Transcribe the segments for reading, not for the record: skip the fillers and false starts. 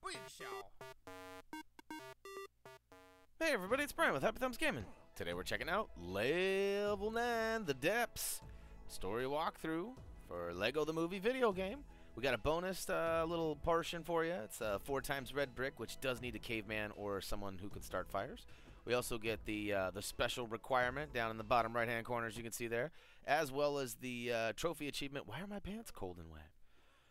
Show. Hey everybody, it's Brian with HappyThumbsGaming. Today we're checking out Level 9, The Depths story walkthrough for Lego The Movie Videogame. We got a bonus little portion for you. It's 4 times red brick, which does need a caveman or someone who can start fires. We also get the special requirement down in the bottom right-hand corner, as you can see there, as well as the trophy achievement. Why are my pants cold and wet?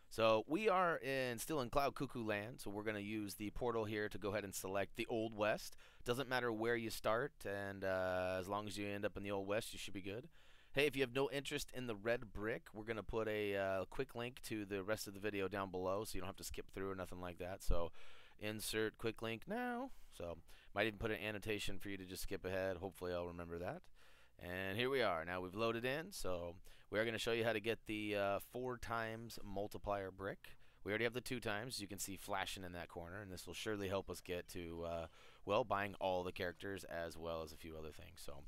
So we are still in Cloud Cuckoo land, so we're going to use the portal here to go ahead and select the Old West. Doesn't matter where you start, and as long as you end up in the Old West, you should be good. Hey, if you have no interest in the red brick, we're going to put a quick link to the rest of the video down below, so you don't have to skip through or nothing like that. So insert quick link now. So might even put an annotation for you to just skip ahead. Hopefully I'll remember that. And here we are. Now we've loaded in, so we are going to show you how to get the 4 times multiplier brick. We already have the 2 times. You can see flashing in that corner, and this will surely help us get to, well, buying all the characters as well as a few other things. So,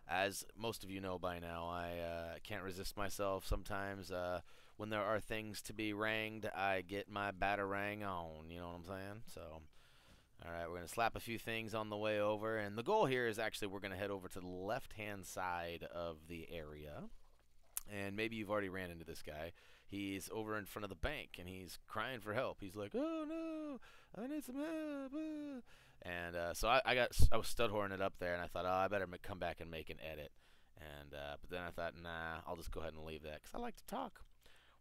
as most of you know by now, I can't resist myself. Sometimes when there are things to be ranged, I get my batarang on. You know what I'm saying? So, alright, we're going to slap a few things on the way over, and the goal here is actually we're going to head over to the left-hand side of the area. And maybe you've already ran into this guy. He's over in front of the bank, and he's crying for help. He's like, "Oh no, I need some help." And so I was stud horning it up there, and I thought, oh, I better come back and make an edit. And but then I thought, nah, I'll just go ahead and leave that because I like to talk.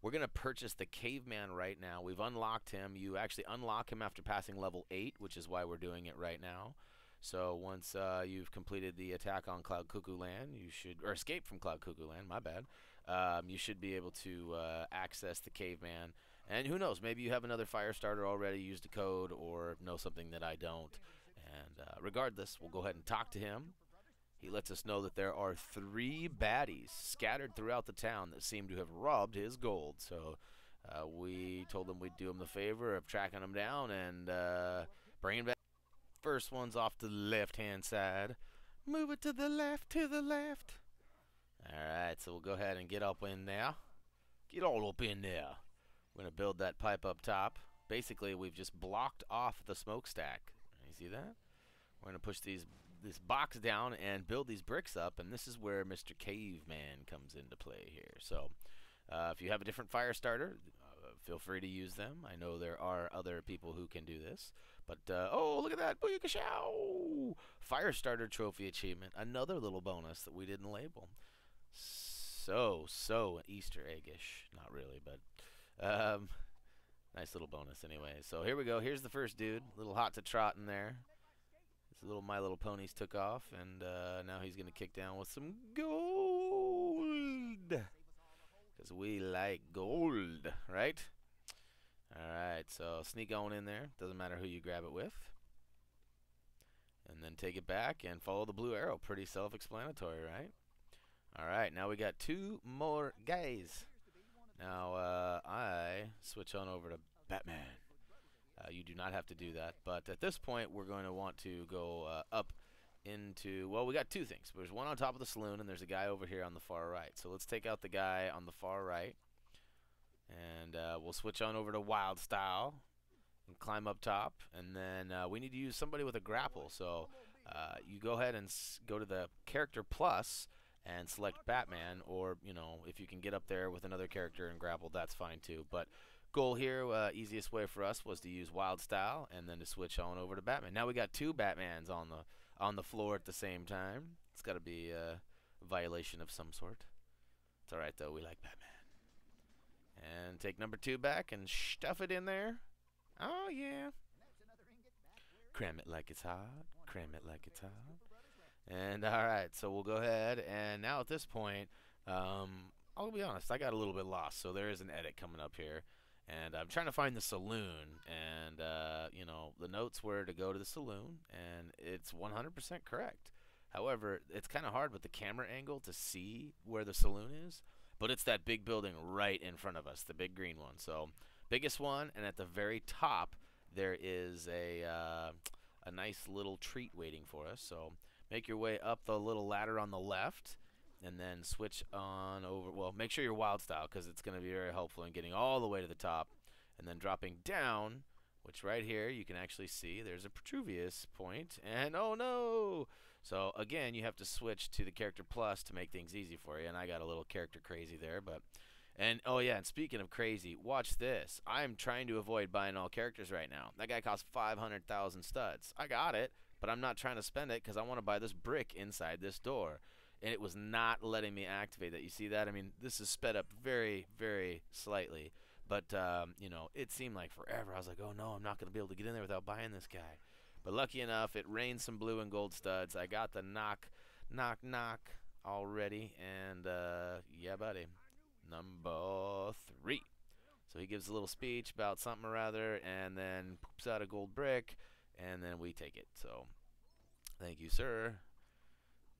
We're going to purchase the caveman right now. We've unlocked him. You actually unlock him after passing level 8, which is why we're doing it right now. So once you've completed the attack on Cloud Cuckoo Land, you should, or escape from Cloud Cuckoo Land, my bad, you should be able to access the caveman. And who knows, maybe you have another fire starter already, used a code, or know something that I don't. And regardless, we'll go ahead and talk to him. He lets us know that there are 3 baddies scattered throughout the town that seem to have robbed his gold. So we told him we'd do him the favor of tracking him down and bringing him back. First one's off to the left-hand side. Move it to the left, to the left. Alright, so we'll go ahead and get up in there. Get all up in there. We're going to build that pipe up top. Basically, we've just blocked off the smokestack. You see that? We're going to push this box down and build these bricks up, and this is where Mr. Caveman comes into play here. So, if you have a different fire starter, feel free to use them. I know there are other people who can do this. But, oh, look at that. Booyakashow! Fire starter trophy achievement. Another little bonus that we didn't label. So Easter egg-ish. Not really, but nice little bonus anyway. So here we go. Here's the first dude. A little hot to trot in there. This little My Little Ponies took off, and now he's going to kick down with some gold. Because we like gold, right? Alright, so sneak on in there. Doesn't matter who you grab it with. And then take it back and follow the blue arrow. Pretty self-explanatory, right? Alright, now we got 2 more guys. Now, I switch on over to Batman. You do not have to do that. But at this point, we're going to want to go up into, well, we got 2 things. There's one on top of the saloon, and there's a guy over here on the far right. So let's take out the guy on the far right, and we'll switch on over to wild style and climb up top. And then we need to use somebody with a grapple. So you go ahead and go to the character plus and select Batman, or you know, if you can get up there with another character and grapple, that's fine too. But goal here, easiest way for us was to use wild style and then to switch on over to Batman. Now we got 2 Batmans on the floor at the same time. It's got to be a violation of some sort. It's all right though. We like Batman. And take number 2 back and stuff it in there. Oh yeah. Cram it like it's hot. Cram it like it's hot. And all right, so we'll go ahead, and now at this point, I'll be honest, I got a little bit lost. So there is an edit coming up here. And I'm trying to find the saloon, and, you know, the notes were to go to the saloon, and it's 100% correct. However, it's kind of hard with the camera angle to see where the saloon is, but it's that big building right in front of us, the big green one. So, biggest one, and at the very top, there is a nice little treat waiting for us. So, make your way up the little ladder on the left, and then switch on over. Well, make sure you're wild style because it's going to be very helpful in getting all the way to the top, and then dropping down which right here you can actually see there's a Protruvius point, and oh no! So again, you have to switch to the character plus to make things easy for you, and I got a little character crazy there, but... And, oh yeah, and speaking of crazy, watch this. I'm trying to avoid buying all characters right now. That guy costs 500,000 studs. I got it, but I'm not trying to spend it because I want to buy this brick inside this door. And it was not letting me activate that. You see that? I mean, this is sped up very, very slightly. But, you know, it seemed like forever. I was like, oh no, I'm not going to be able to get in there without buying this guy. But lucky enough, it rained some blue and gold studs. I got the knock already. And, yeah, buddy. Number 3. So he gives a little speech about something or other, and then poops out a gold brick, and then we take it. So, thank you, sir.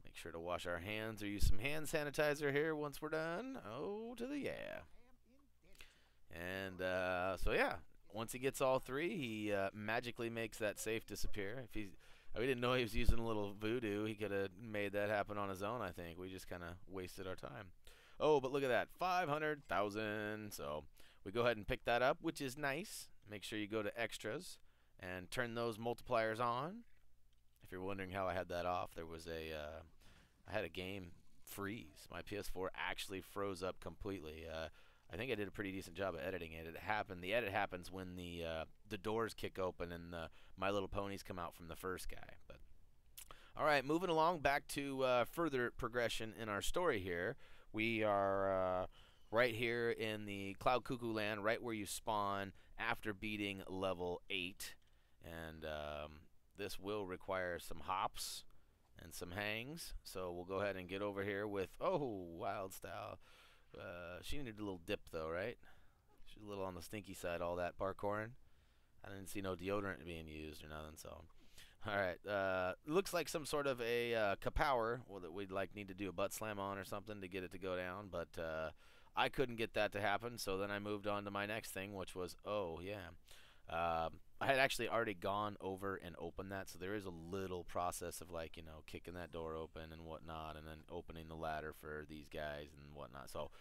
Make sure to wash our hands or use some hand sanitizer here once we're done. Oh, to the yeah. And so yeah, once he gets all 3, he magically makes that safe disappear. If he's, we didn't know he was using a little voodoo. He could have made that happen on his own. I think we just kind of wasted our time. Oh, but look at that, 500,000. So we go ahead and pick that up, which is nice. Make sure you go to extras and turn those multipliers on. If you're wondering how I had that off, there was I had a game freeze. My PS4 actually froze up completely. I think I did a pretty decent job of editing it. The edit happens when the doors kick open and the My Little Ponies come out from the first guy. But all right, moving along back to further progression in our story here. We are right here in the Cloud Cuckoo land, right where you spawn after beating level 8. And this will require some hops and some hangs. So we'll go ahead and get over here with, oh, Wild Style. She needed a little dip though, right? She's a little on the stinky side, all that parkouring. I didn't see no deodorant being used or nothing, so... Alright, looks like some sort of a kapower that we'd need to do a butt slam on or something to get it to go down, but I couldn't get that to happen, so then I moved on to my next thing, which was, oh yeah, I had actually already gone over and opened that, so there is a little process of you know, kicking that door open and whatnot, and then opening the ladder for these guys and whatnot, so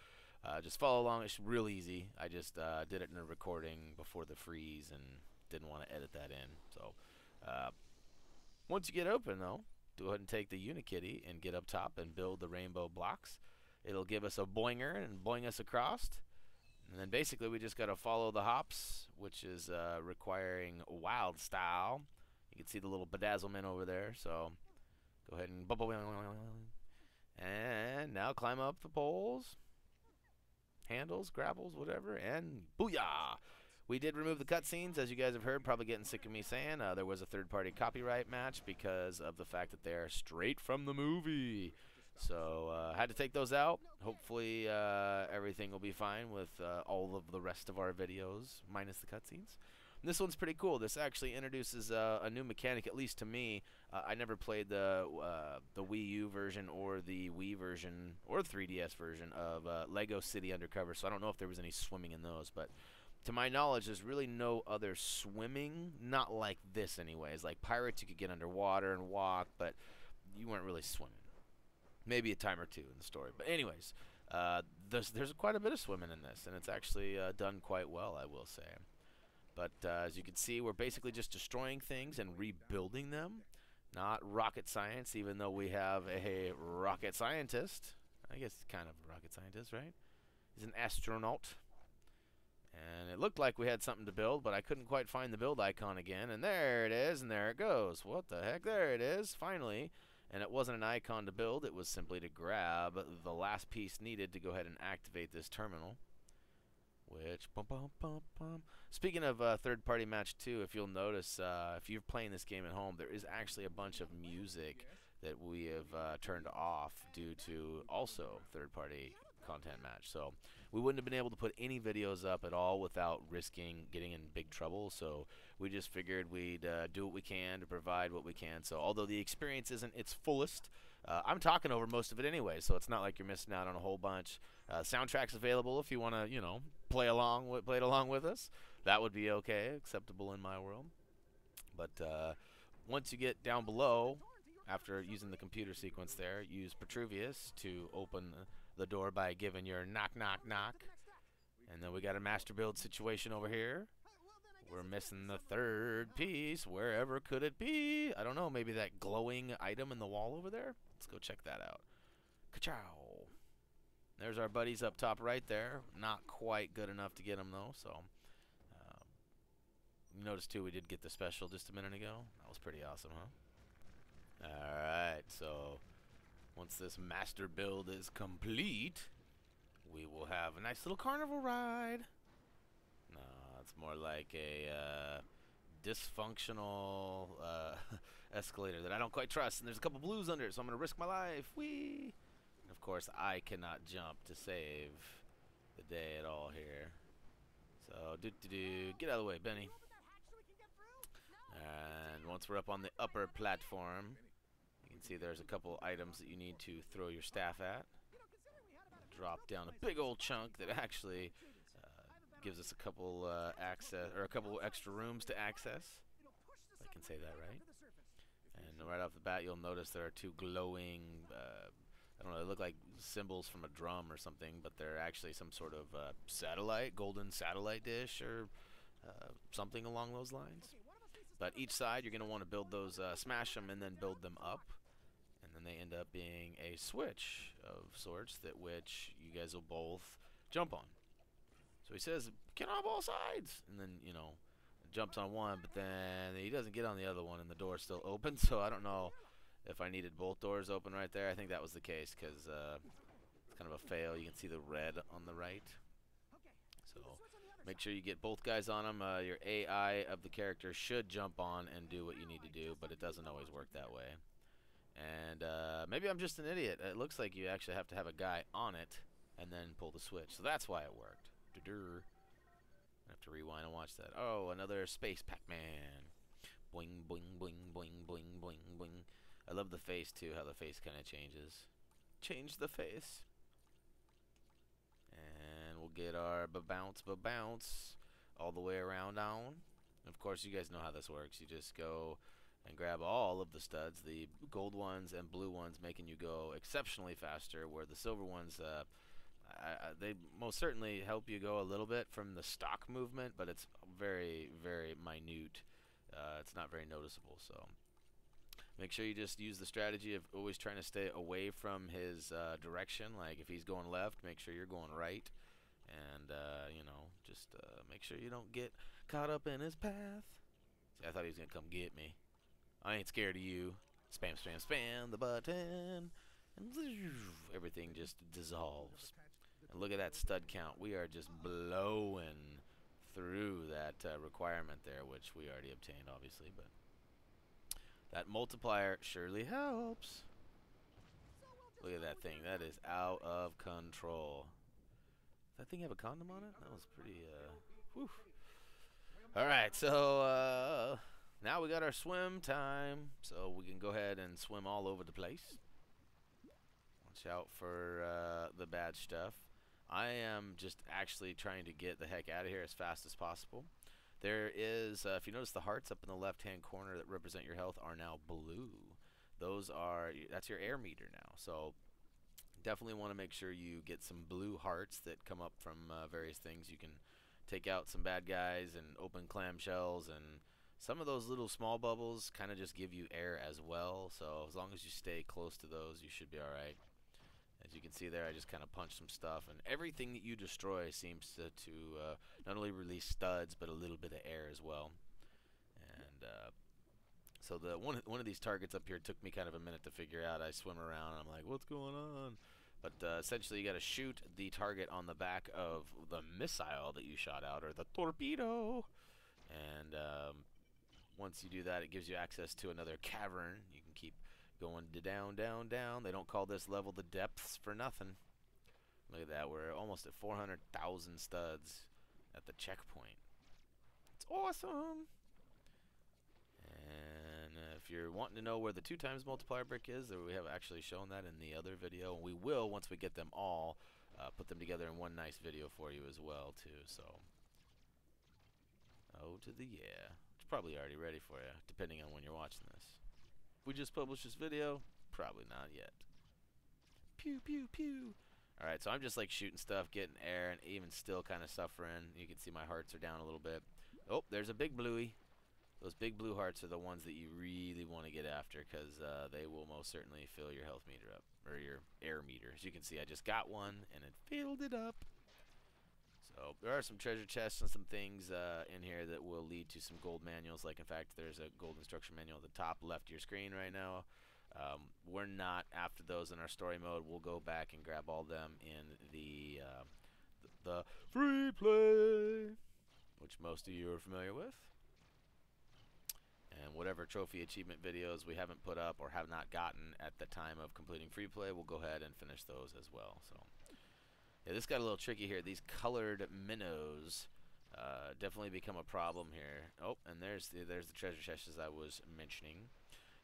just follow along. It's real easy. I just did it in a recording before the freeze and didn't want to edit that in, so... Once you get open, though, go ahead and take the Unikitty and get up top and build the rainbow blocks. It'll give us a boinger and boing us across. And then basically we just got to follow the hops, which is requiring Wild Style. You can see the little bedazzlement over there. So go ahead and... And now climb up the poles, handles, grapples, whatever, and booyah! We did remove the cutscenes, as you guys have heard, probably getting sick of me saying. There was a third-party copyright match because of the fact that they're straight from the movie. So had to take those out. Hopefully everything will be fine with all of the rest of our videos, minus the cutscenes. And this one's pretty cool. This actually introduces a new mechanic, at least to me. I never played the Wii U version or the Wii version or the 3DS version of Lego City Undercover, so I don't know if there was any swimming in those, but... To my knowledge, there's really no other swimming, not like this anyways. Like Pirates, you could get underwater and walk, but you weren't really swimming. Maybe a time or two in the story. But anyways, there's quite a bit of swimming in this, and it's actually done quite well, I will say. But as you can see, we're basically just destroying things and rebuilding them. Not rocket science, even though we have a rocket scientist. I guess kind of a rocket scientist, right? He's an astronaut. And it looked like we had something to build, but I couldn't quite find the build icon again. And there it is, and there it goes. What the heck? There it is, finally. And it wasn't an icon to build. It was simply to grab the last piece needed to go ahead and activate this terminal. Which, Speaking of third-party match 2, if you'll notice, if you're playing this game at home, there is actually a bunch of music that we have turned off due to also third-party content match. So we wouldn't have been able to put any videos up at all without risking getting in big trouble. So we just figured we'd do what we can to provide what we can. So although the experience isn't its fullest, I'm talking over most of it anyway, so it's not like you're missing out on a whole bunch. Soundtrack's available if you want to, you know, play it along with us. That would be okay, acceptable in my world. But once you get down below, after using the computer sequence there, use Protruvius to open the door by giving your knock, knock, knock. And then we got a master build situation over here We're missing the third piece. Wherever could it be? I don't know. Maybe that glowing item in the wall over there? Let's go check that out. Ka-chow. There's our buddies up top right there. Not quite good enough to get them, though. So, you notice, too, we did get the special just a minute ago. That was pretty awesome, huh? Alright, so once this master build is complete, we will have a nice little carnival ride. No, it's more like a dysfunctional escalator that I don't quite trust. And there's a couple blues under it, so I'm going to risk my life. Whee! And of course, I cannot jump to save the day at all here. So, get out of the way, Benny. And once we're up on the upper platform, you can see there's a couple items that you need to throw your staff at. Drop down a big old chunk that actually gives us a couple a couple extra rooms to access. If I can say that right. And right off the bat, you'll notice there are two glowing, I don't know, they look like symbols from a drum or something, but they're actually some sort of satellite, golden satellite dish or something along those lines. But each side, you're going to want to build those, smash them and then build them up. And then they end up being a switch of sorts that which you guys will both jump on. So he says, get on both sides. And then, you know, jumps on one, but then he doesn't get on the other one and the door's still open. So I don't know if I needed both doors open right there. I think that was the case because it's kind of a fail. You can see the red on the right. So make sure you get both guys on them. Your AI of the character should jump on and do what you need to do, but it doesn't always work that way. And maybe I'm just an idiot. It looks like you actually have to have a guy on it and then pull the switch. So that's why it worked. I have to rewind and watch that. Oh, another Space Pac-Man. Boing, boing, boing, boing, boing, boing, boing. I love the face, too, how the face kind of changes. Change the face. And we'll get our ba-bounce all the way around on. Of course, you guys know how this works. You just go and grab all of the studs, the gold ones and blue ones, making you go exceptionally faster, where the silver ones, they most certainly help you go a little bit from the stock movement, but it's very, very minute. It's not very noticeable, so make sure you just use the strategy of always trying to stay away from his direction. Like if he's going left, make sure you're going right, and you know, just make sure you don't get caught up in his path. See, I thought he was gonna come get me. I ain't scared of you. Spam, spam, spam the button, and everything just dissolves. And look at that stud count. We are just blowing through that requirement there, which we already obtained, obviously, but that multiplier surely helps. Look at that thing. That is out of control. Does that thing have a condom on it? That was pretty, whew. Alright, so, now we got our swim time, so we can go ahead and swim all over the place. Watch out for the bad stuff. I am just actually trying to get the heck out of here as fast as possible. There is, if you notice, the hearts up in the left-hand corner that represent your health are now blue. Those are, that's your air meter now. So definitely want to make sure you get some blue hearts that come up from various things. You can take out some bad guys and open clamshells, and some of those little small bubbles kind of just give you air as well. So as long as you stay close to those, you should be alright. As you can see there, I just kind of punched some stuff, and everything that you destroy seems to not only release studs, but a little bit of air as well. And so the one of these targets up here took me kind of a minute to figure out. I swim around, and I'm like, what's going on? But essentially, you got to shoot the target on the back of the missile that you shot out, or the torpedo. And once you do that, it gives you access to another cavern. You can keep going down, down, down. They don't call this level the depths for nothing. Look at that. We're almost at 400,000 studs at the checkpoint. It's awesome. And if you're wanting to know where the 2 times multiplier brick is, we have actually shown that in the other video. And we will, once we get them all, put them together in one nice video for you as well, too. So, oh to the yeah. It's probably already ready for you, depending on when you're watching this. We just published this video? Probably not yet. Pew, pew, pew. Alright, so I'm just like shooting stuff, getting air, and even still kind of suffering. You can see my hearts are down a little bit. Oh, there's a big bluey. Those big blue hearts are the ones that you really want to get after because they will most certainly fill your health meter up, or your air meter. As you can see, I just got one, and it filled it up. So there are some treasure chests and some things in here that will lead to some gold manuals. Like, in fact, there's a gold instruction manual at the top left of your screen right now. We're not after those in our story mode. We'll go back and grab all them in the free play, which most of you are familiar with. And whatever trophy achievement videos we haven't put up or have not gotten at the time of completing free play, we'll go ahead and finish those as well. So, yeah, this got a little tricky here. These colored minnows definitely become a problem here. Oh, and there's the treasure chest as I was mentioning.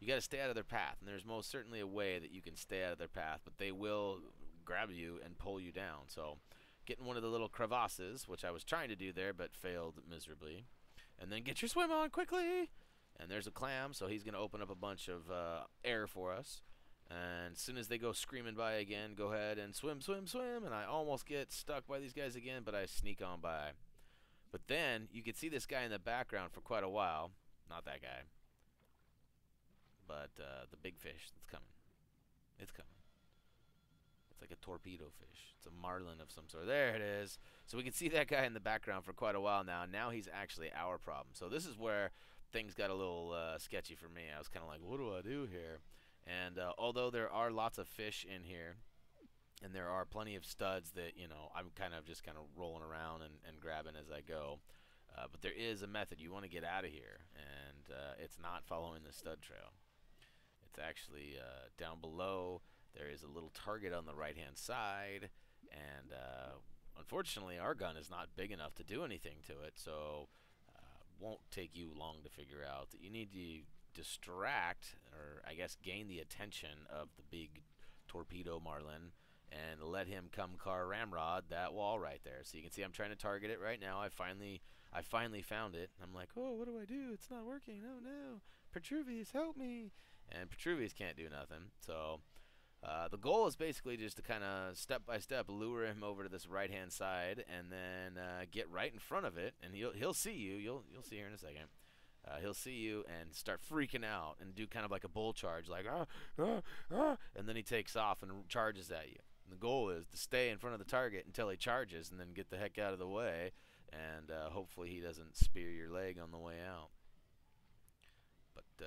You got to stay out of their path, and there's most certainly a way that you can stay out of their path, but they will grab you and pull you down. So, getting one of the little crevasses, which I was trying to do there but failed miserably, and then get your swim on quickly. And there's a clam, so he's going to open up a bunch of air for us. And as soon as they go screaming by again, go ahead and swim, swim, swim. And I almost get stuck by these guys again, but I sneak on by. But then you can see this guy in the background for quite a while. Not that guy. But the big fish that's coming. It's coming. It's like a torpedo fish. It's a marlin of some sort. There it is. So we can see that guy in the background for quite a while now. Now he's actually our problem. So this is where things got a little sketchy for me. I was kind of like, what do I do here? And although there are lots of fish in here, and there are plenty of studs that, you know, I'm kind of rolling around and grabbing as I go, but there is a method. You want to get out of here, and it's not following the stud trail. It's actually down below. There is a little target on the right-hand side, and unfortunately our gun is not big enough to do anything to it, so won't take you long to figure out that you need to distract, or I guess gain the attention of the big torpedo marlin and let him come car ramrod that wall right there. So you can see I'm trying to target it right now. I finally found it. I'm like, oh, what do I do? It's not working. Oh no, Petruvius, help me. And Petruvius can't do nothing. So the goal is basically just to kind of step by step lure him over to this right hand side, and then get right in front of it, and he'll see you. You'll see here in a second. He'll see you and start freaking out and do kind of like a bull charge, like and then he takes off and charges at you. And the goal is to stay in front of the target until he charges, and then get the heck out of the way, and hopefully he doesn't spear your leg on the way out. But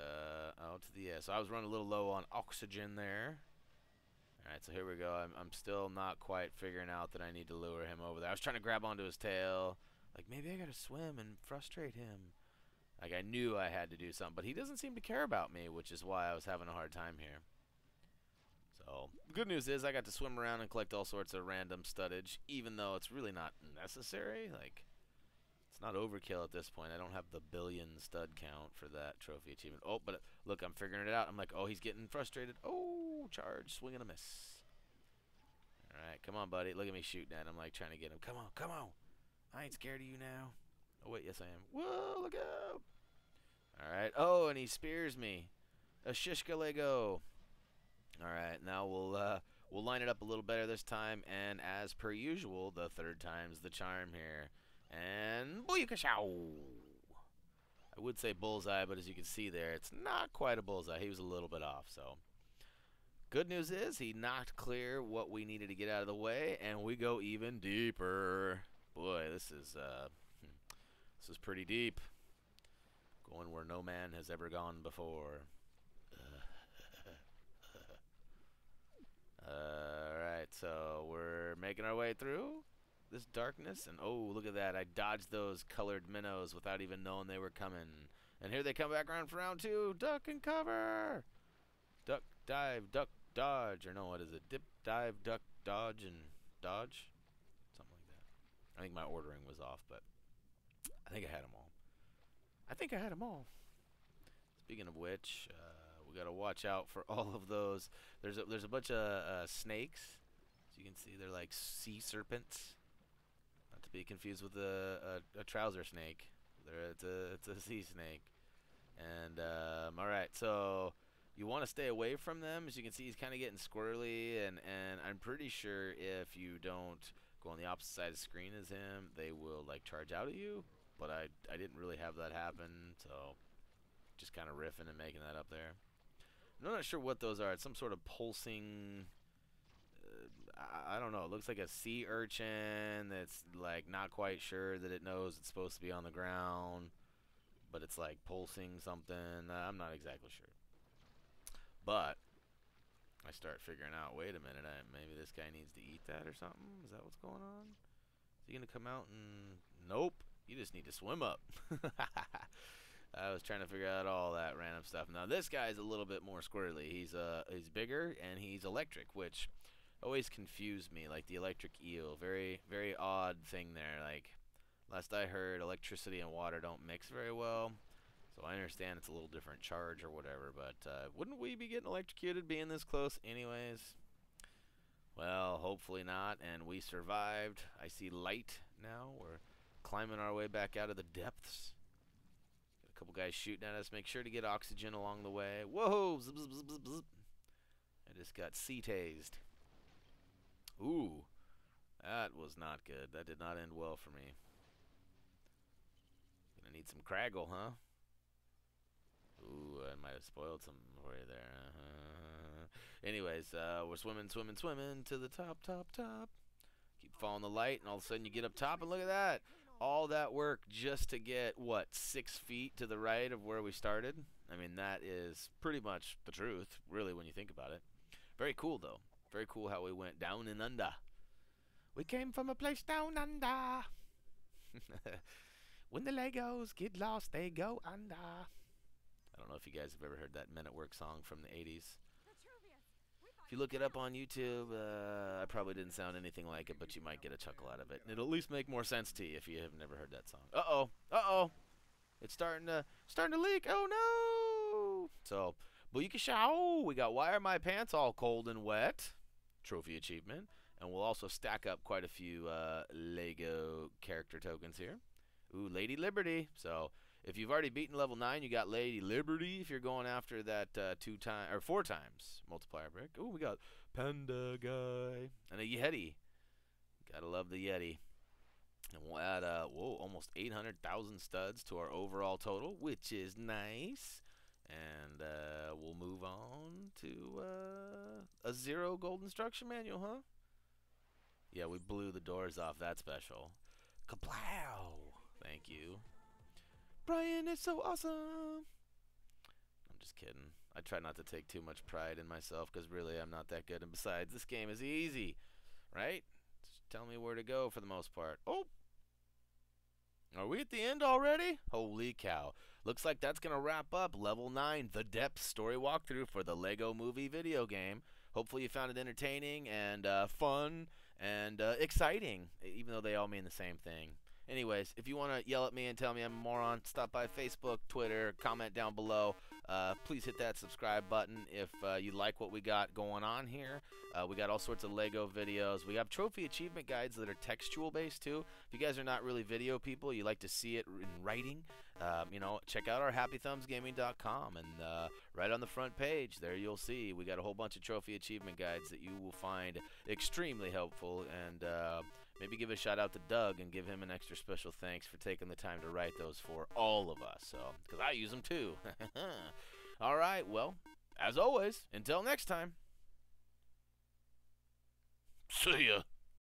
out to the so I was running a little low on oxygen there. Alright, so here we go. I'm still not quite figuring out that I need to lure him over there. I was trying to grab onto his tail. Like, maybe I gotta swim and frustrate him. Like, I knew I had to do something. But he doesn't seem to care about me, which is why I was having a hard time here. So, the good news is I got to swim around and collect all sorts of random studdage, even though it's really not necessary. Like, it's not overkill at this point. I don't have the billion stud count for that trophy achievement. Oh, but look, I'm figuring it out. I'm like, oh, he's getting frustrated. Oh, charge, swing and a miss. Alright, come on, buddy. Look at me shooting at him, like trying to get him. Come on, come on. I ain't scared of you now. Oh, wait, yes, I am. Whoa, look out. Alright. Oh, and he spears me. A shishka Lego. Alright, now we'll line it up a little better this time, and as per usual, the third time's the charm here. And booyakashow! I would say bullseye, but as you can see there, it's not quite a bullseye. He was a little bit off, so. Good news is he knocked clear what we needed to get out of the way, and we go even deeper. Boy, this is pretty deep. Going where no man has ever gone before. Alright, so we're making our way through this darkness, and oh, look at that. I dodged those colored minnows without even knowing they were coming. And here they come back around for round two. Duck and cover! Duck, dive, duck, dodge. Or no, what is it? Dip, dive, duck, dodge, and dodge? Something like that. I think my ordering was off, but I think I had them all. Speaking of which, we got to watch out for all of those. There's a bunch of snakes. As you can see, they're like sea serpents. Not to be confused with a trouser snake. It's a sea snake. And all right, so you want to stay away from them. As you can see, he's kind of getting squirrely, and I'm pretty sure if you don't go on the opposite side of the screen as him, they will like charge out at you. but I didn't really have that happen, so just kind of riffing and making that up there. I'm not sure what those are. It's some sort of pulsing, I don't know. It looks like a sea urchin that's like not quite sure that it knows it's supposed to be on the ground, but it's like pulsing something. I'm not exactly sure. But I start figuring out, wait a minute, maybe this guy needs to eat that or something? Is that what's going on? Is he going to come out and... Nope. You just need to swim up. I was trying to figure out all that random stuff. Now, this guy's a little bit more squirrely. He's bigger, and he's electric, which always confused me. Like the electric eel. Very, very odd thing there. Like, last I heard, electricity and water don't mix very well. So I understand it's a little different charge or whatever, but wouldn't we be getting electrocuted being this close anyways? Well, hopefully not, and we survived. I see light now. We're climbing our way back out of the depths. Got a couple guys shooting at us. Make sure to get oxygen along the way. Whoa! Zip, zip, zip, zip, zip. I just got sea-tased. Ooh, that was not good. That did not end well for me. Gonna need some Craggle, huh? Ooh, I might have spoiled some for you there. Anyways, we're swimming to the top. Keep following the light, and all of a sudden you get up top, and look at that. All that work just to get, what, 6 feet to the right of where we started? I mean, that is pretty much the truth, really, when you think about it. Very cool, though. Very cool how we went down and under. We came from a place down under. When the Legos get lost, they go under. I don't know if you guys have ever heard that Men at Work song from the 80s. If you look it up on YouTube, I probably didn't sound anything like it, but you might get a chuckle out of it. And it'll at least make more sense to you if you have never heard that song. Uh-oh. Uh-oh. It's starting to leak. Oh, no. So, Booyakashow. We got Why Are My Pants All Cold and Wet? Trophy achievement. And we'll also stack up quite a few Lego character tokens here. Ooh, Lady Liberty. So... if you've already beaten level 9, you got Lady Liberty if you're going after that 4 times multiplier brick. Oh, we got Panda Guy and a Yeti. Gotta love the Yeti. And we'll add, almost 800,000 studs to our overall total, which is nice. And we'll move on to a 0 gold instruction manual, huh? Yeah, we blew the doors off. That's special. Kaplow! Thank you. Brian is so awesome. I'm just kidding. I try not to take too much pride in myself because really I'm not that good. And besides, this game is easy, right? Just tell me where to go for the most part. Oh! Are we at the end already? Holy cow. Looks like that's going to wrap up Level 9, The Depths story walkthrough for the Lego Movie video game. Hopefully you found it entertaining and fun and exciting, even though they all mean the same thing. Anyways, if you want to yell at me and tell me I'm a moron, stop by Facebook, Twitter, comment down below. Please hit that subscribe button if you like what we got going on here. We got all sorts of Lego videos. We have trophy achievement guides that are textual based too. If you guys are not really video people, you like to see it in writing, check out our HappyThumbsGaming.com, and right on the front page there you'll see we got a whole bunch of trophy achievement guides that you will find extremely helpful, and maybe give a shout out to Doug and give him an extra special thanks for taking the time to write those for all of us, so because I use them too. All right, well, as always, until next time. See ya.